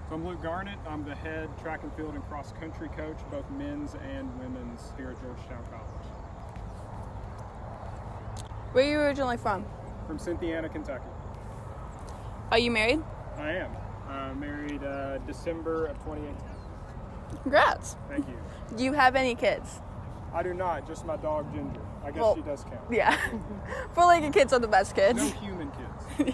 So I'm Luke Garnett. I'm the head track and field and cross country coach, both men's and women's, here at Georgetown College. Where are you originally from? From Cynthiana, Kentucky. Are you married? I am. Married December of 2018. Congrats. Thank you. Do you have any kids? I do not, just my dog Ginger. I guess she does count. Yeah. Four-legged kids are the best kids. No human kids.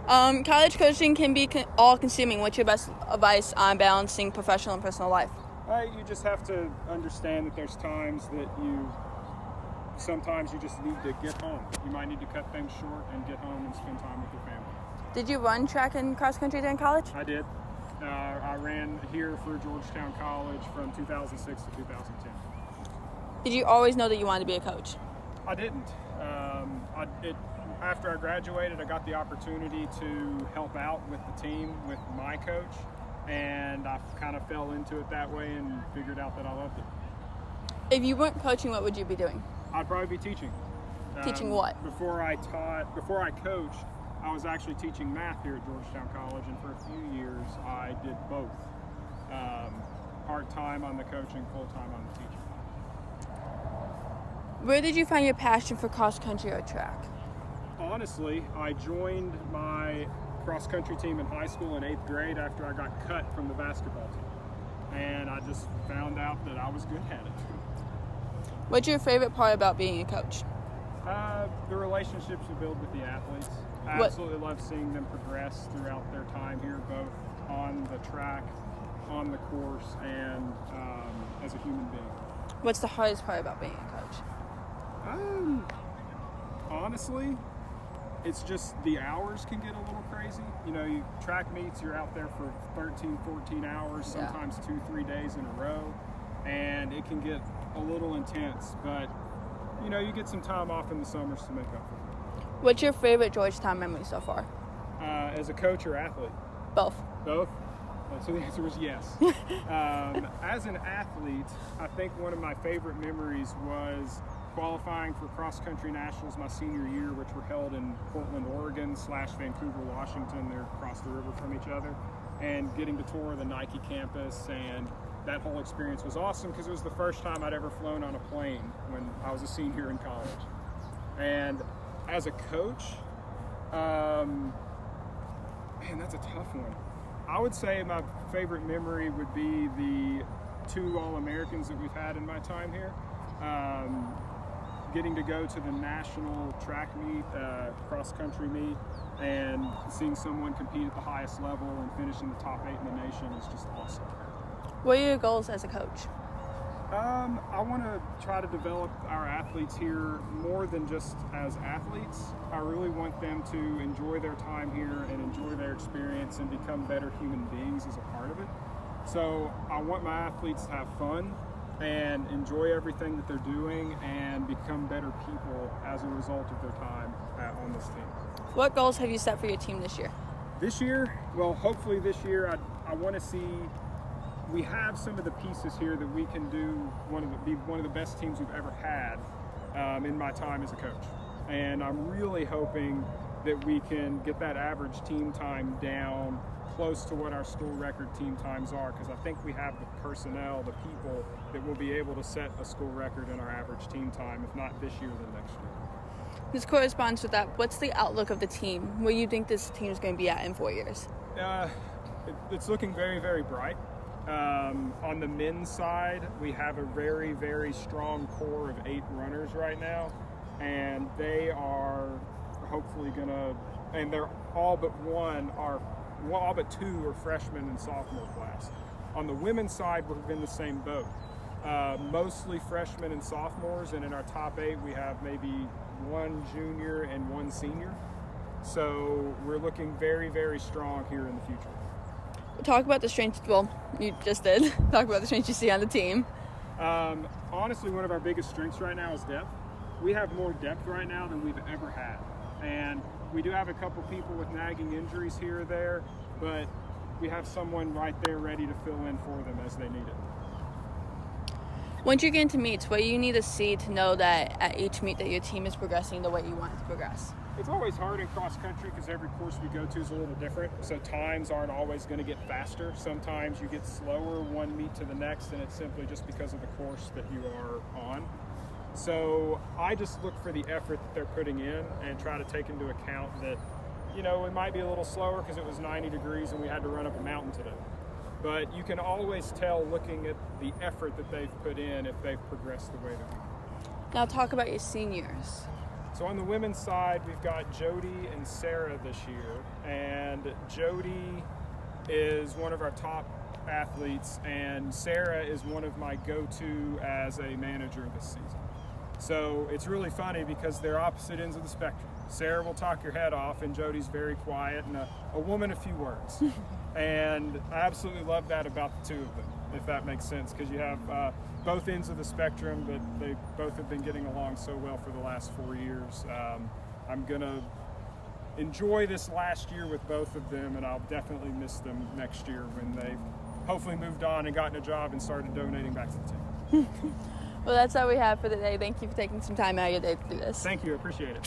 College coaching can be all-consuming. What's your best advice on balancing professional and personal life? You just have to understand that there's times that sometimes you just need to get home. You might need to cut things short and get home and spend time with your family. Did you run track and cross country during college? I did. I ran here for Georgetown College from 2006 to 2010. Did you always know that you wanted to be a coach? I didn't. After I graduated, I got the opportunity to help out with the team with my coach, and I kind of fell into it that way and figured out that I loved it. If you weren't coaching, what would you be doing? I'd probably be teaching. Teaching what? Before I coached, I was actually teaching math here at Georgetown College, and for a few years I did both. Part-time on the coaching, full-time on the teaching. Where did you find your passion for cross country or track? Honestly, I joined my cross-country team in high school in 8th grade after I got cut from the basketball team. And I just found out that I was good at it. What's your favorite part about being a coach? The relationships you build with the athletes. I absolutely love seeing them progress throughout their time here, both on the track, on the course, and as a human being. What's the hardest part about being a coach? Honestly, it's just the hours can get a little crazy. You know, track meets, you're out there for 13, 14 hours, sometimes 2-3 days in a row, and it can get a little intense, but you know, you get some time off in the summers to make up for it. What's your favorite Georgetown memory so far? As a coach or athlete? Both. Both? So the answer was yes. As an athlete, I think one of my favorite memories was qualifying for cross-country nationals my senior year, which were held in Portland, Oregon / Vancouver, Washington. They're across the river from each other. And getting to tour the Nike campus, and that whole experience was awesome because it was the first time I'd ever flown on a plane when I was a senior in college. And as a coach, man, that's a tough one. I would say my favorite memory would be the 2 All-Americans that we've had in my time here. Getting to go to the national track meet, cross-country meet, and seeing someone compete at the highest level and finish in the top 8 in the nation is just awesome. What are your goals as a coach? I want to try to develop our athletes here more than just as athletes. I really want them to enjoy their time here and enjoy their experience and become better human beings as a part of it. So I want my athletes to have fun and enjoy everything that they're doing and become better people as a result of their time on this team. What goals have you set for your team this year? This year, well, hopefully this year I want to see we have some of the pieces here that we can be one of the best teams we've ever had in my time as a coach. And I'm really hoping that we can get that average team time down close to what our school record team times are, because I think we have the personnel, the people that will be able to set a school record in our average team time, if not this year, then next year. This corresponds with that. What's the outlook of the team? Where you think this team is going to be at in 4 years? It's looking very, very bright. On the men's side, we have a very, very strong core of 8 runners right now, and they are hopefully gonna, and they're all but 2 are freshmen and sophomore class. On the women's side, we're in the same boat. Mostly freshmen and sophomores, and in our top 8, we have maybe 1 junior and 1 senior. So we're looking very, very strong here in the future. Talk about the strengths. Well, you just did. Talk about the strengths you see on the team. Honestly, one of our biggest strengths right now is depth. We have more depth right now than we've ever had. And we do have a couple people with nagging injuries here or there, but we have someone right there ready to fill in for them as they need it. Once you get into meets, what do you need to see to know that at each meet that your team is progressing the way you want it to progress? It's always hard in cross country because every course we go to is a little different. So times aren't always going to get faster. Sometimes you get slower one meet to the next, and it's simply just because of the course that you are on. So I just look for the effort that they're putting in and try to take into account that, you know, it might be a little slower because it was 90 degrees and we had to run up a mountain today. But you can always tell looking at the effort that they've put in if they've progressed the way that we have. Now talk about your seniors. So on the women's side, we've got Jody and Sarah this year. And Jody is one of our top athletes, and Sarah is one of my go-to as a manager this season. So it's really funny because they're opposite ends of the spectrum. Sarah will talk your head off, and Jody's very quiet and a woman of few words. And I absolutely love that about the two of them, if that makes sense, because you have both ends of the spectrum, but they both have been getting along so well for the last 4 years. I'm going to enjoy this last year with both of them, and I'll definitely miss them next year when they've hopefully moved on and gotten a job and started donating back to the team. Well, that's all we have for the day. Thank you for taking some time out of your day to do this. Thank you. I appreciate it.